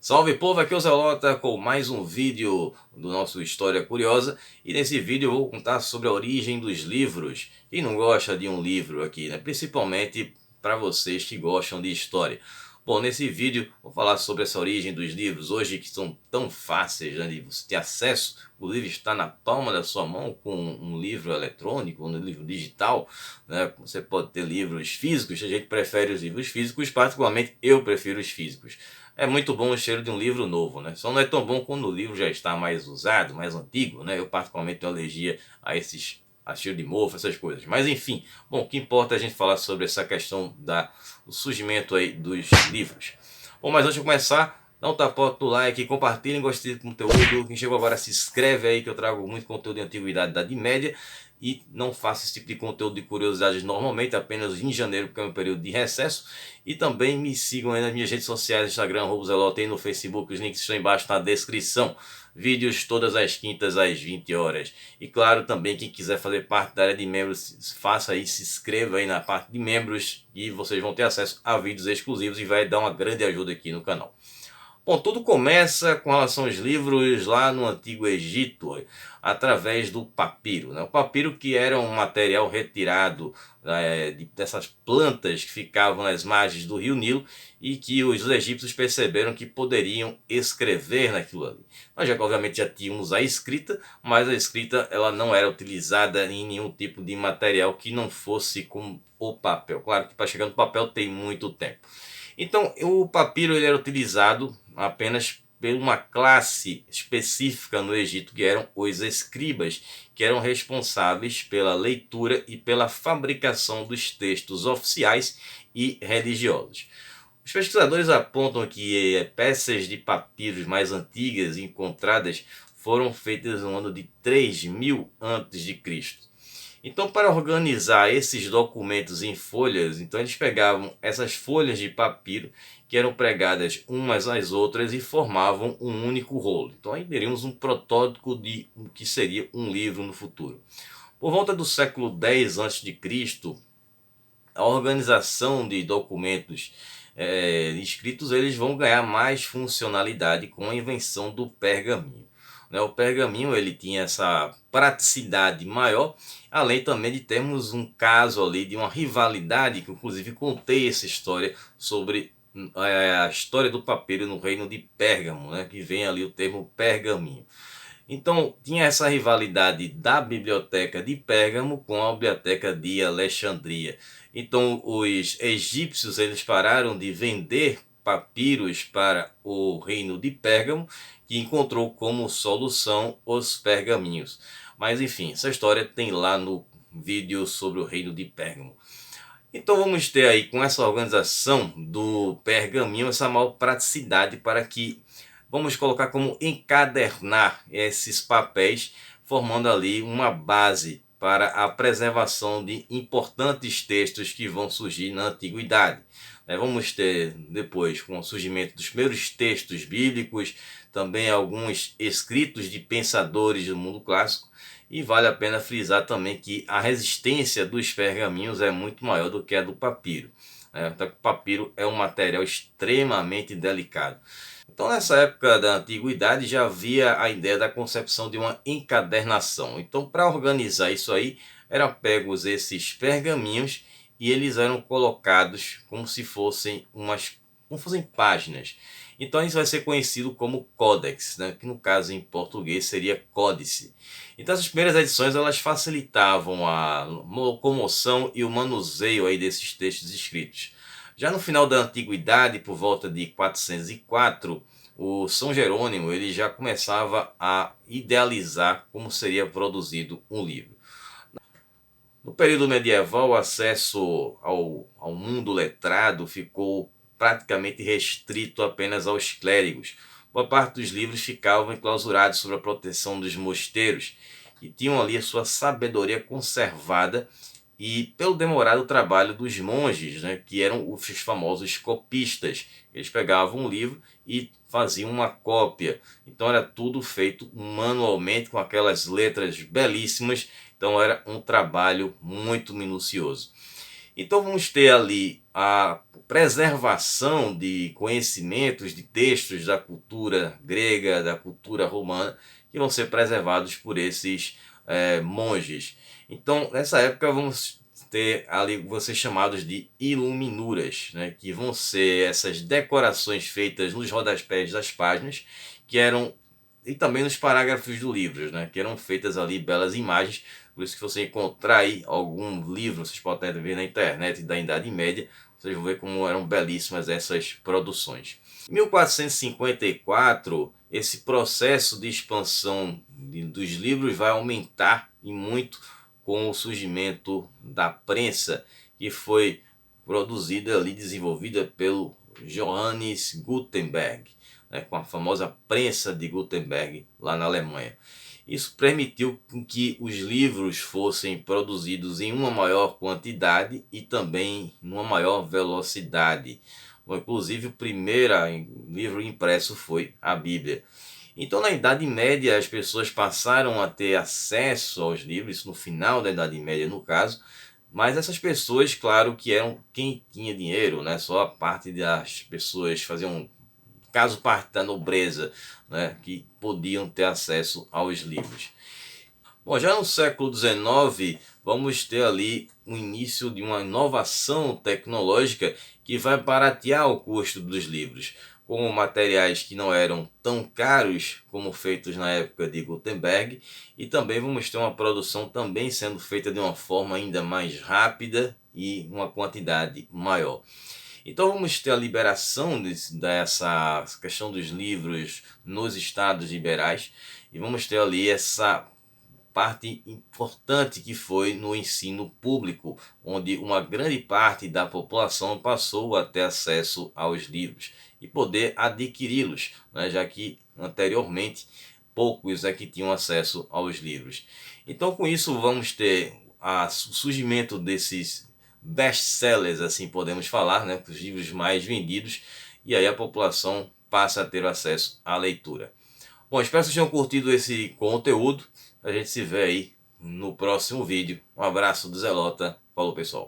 Salve povo, aqui é o Zé Lota com mais um vídeo do nosso História Curiosa. E nesse vídeo eu vou contar sobre a origem dos livros. Quem não gosta de um livro aqui, né? Principalmente para vocês que gostam de história. Bom, nesse vídeo vou falar sobre essa origem dos livros, hoje que são tão fáceis, né, de você ter acesso. O livro está na palma da sua mão com um livro eletrônico, um livro digital, né? Você pode ter livros físicos, a gente prefere os livros físicos, particularmente eu prefiro os físicos. É muito bom o cheiro de um livro novo, né? Só não é tão bom quando o livro já está mais usado, mais antigo, né? Eu particularmente tenho alergia a cheiro de mofo, essas coisas. Mas enfim, bom, o que importa é a gente falar sobre essa questão do surgimento aí dos livros. Bom, mas antes de começar, dá um tapão no like, compartilhem, gostei do conteúdo. Quem chegou agora se inscreve aí que eu trago muito conteúdo de antiguidade, Idade Média. E não faço esse tipo de conteúdo de curiosidades normalmente, apenas em janeiro, porque é um período de recesso. E também me sigam aí nas minhas redes sociais, Instagram, @zelota, e no Facebook, os links estão embaixo na descrição. Vídeos todas as quintas às 20 horas. E claro, também quem quiser fazer parte da área de membros, faça aí, se inscreva aí na parte de membros e vocês vão ter acesso a vídeos exclusivos e vai dar uma grande ajuda aqui no canal. Bom, tudo começa com relação aos livros lá no Antigo Egito, através do papiro, né? O papiro, que era um material retirado dessas plantas que ficavam nas margens do rio Nilo e que os egípcios perceberam que poderiam escrever naquilo ali. Nós já obviamente já tínhamos a escrita, mas a escrita ela não era utilizada em nenhum tipo de material que não fosse com o papel. Claro que para chegar no papel tem muito tempo. Então, o papiro ele era utilizado apenas por uma classe específica no Egito, que eram os escribas, que eram responsáveis pela leitura e pela fabricação dos textos oficiais e religiosos. Os pesquisadores apontam que peças de papiros mais antigas encontradas foram feitas no ano de 3000 a.C. Então, para organizar esses documentos em folhas, então eles pegavam essas folhas de papiro que eram pregadas umas às outras e formavam um único rolo. Então aí teríamos um protótipo de o que seria um livro no futuro. Por volta do século 10 a.C., a organização de documentos escritos eles vão ganhar mais funcionalidade com a invenção do pergaminho. O pergaminho ele tinha essa praticidade maior, além também de termos um caso ali de uma rivalidade, que inclusive contei essa história sobre a história do papiro no reino de Pérgamo, né, que vem ali o termo pergaminho. Então tinha essa rivalidade da biblioteca de Pérgamo com a biblioteca de Alexandria. Então os egípcios eles pararam de vender papiros para o reino de Pérgamo, que encontrou como solução os pergaminhos. Mas enfim, essa história tem lá no vídeo sobre o reino de Pérgamo. Então vamos ter aí com essa organização do pergaminho essa maior praticidade para que vamos colocar como encadernar esses papéis, formando ali uma base para a preservação de importantes textos que vão surgir na antiguidade. Vamos ter depois, com o surgimento dos primeiros textos bíblicos, também alguns escritos de pensadores do mundo clássico, e vale a pena frisar também que a resistência dos pergaminhos é muito maior do que a do papiro. Então, o papiro é um material extremamente delicado. Então, nessa época da antiguidade já havia a ideia da concepção de uma encadernação. Então, para organizar isso aí, eram pegos esses pergaminhos e eles eram colocados como se fossem páginas. Então isso vai ser conhecido como códex, né? Que no caso em português seria códice. Então essas primeiras edições elas facilitavam a locomoção e o manuseio aí desses textos escritos. Já no final da antiguidade, por volta de 404, o São Jerônimo ele já começava a idealizar como seria produzido um livro. No período medieval, o acesso ao mundo letrado ficou praticamente restrito apenas aos clérigos. Boa parte dos livros ficavam enclausurados sob a proteção dos mosteiros, que tinham ali a sua sabedoria conservada e pelo demorado trabalho dos monges, né, que eram os famosos copistas. Eles pegavam um livro e faziam uma cópia. Então era tudo feito manualmente com aquelas letras belíssimas. Então era um trabalho muito minucioso. Então vamos ter ali a preservação de conhecimentos, de textos da cultura grega, da cultura romana, que vão ser preservados por esses monges. Então, nessa época, vamos ter ali, vão ser chamados de iluminuras, né, que vão ser essas decorações feitas nos rodapés das páginas, que eram, e também nos parágrafos do livro, né, que eram feitas ali belas imagens. Por isso que você encontrar aí algum livro, vocês podem ver na internet da Idade Média, vocês vão ver como eram belíssimas essas produções. Em 1454, esse processo de expansão dos livros vai aumentar e muito com o surgimento da prensa, que foi produzida ali, desenvolvida pelo Johannes Gutenberg, né, com a famosa prensa de Gutenberg lá na Alemanha. Isso permitiu que os livros fossem produzidos em uma maior quantidade e também em uma maior velocidade. Inclusive, o primeiro livro impresso foi a Bíblia. Então, na Idade Média, as pessoas passaram a ter acesso aos livros, no final da Idade Média, no caso, mas essas pessoas, claro, que eram quem tinha dinheiro, né? Só a parte das pessoas faziam caso parte da nobreza, né, que podiam ter acesso aos livros. Bom, já no século XIX, vamos ter ali o início de uma inovação tecnológica que vai baratear o custo dos livros, com materiais que não eram tão caros como feitos na época de Gutenberg, e também vamos ter uma produção também sendo feita de uma forma ainda mais rápida e uma quantidade maior. Então vamos ter a liberação dessa questão dos livros nos estados liberais, e vamos ter ali essa parte importante que foi no ensino público, onde uma grande parte da população passou a ter acesso aos livros e poder adquiri-los, né, já que anteriormente poucos é que tinham acesso aos livros. Então com isso vamos ter o surgimento desses best-sellers, assim podemos falar, né, os livros mais vendidos, e aí a população passa a ter acesso à leitura. Bom, espero que vocês tenham curtido esse conteúdo. A gente se vê aí no próximo vídeo. Um abraço do Zelota. Falou, pessoal.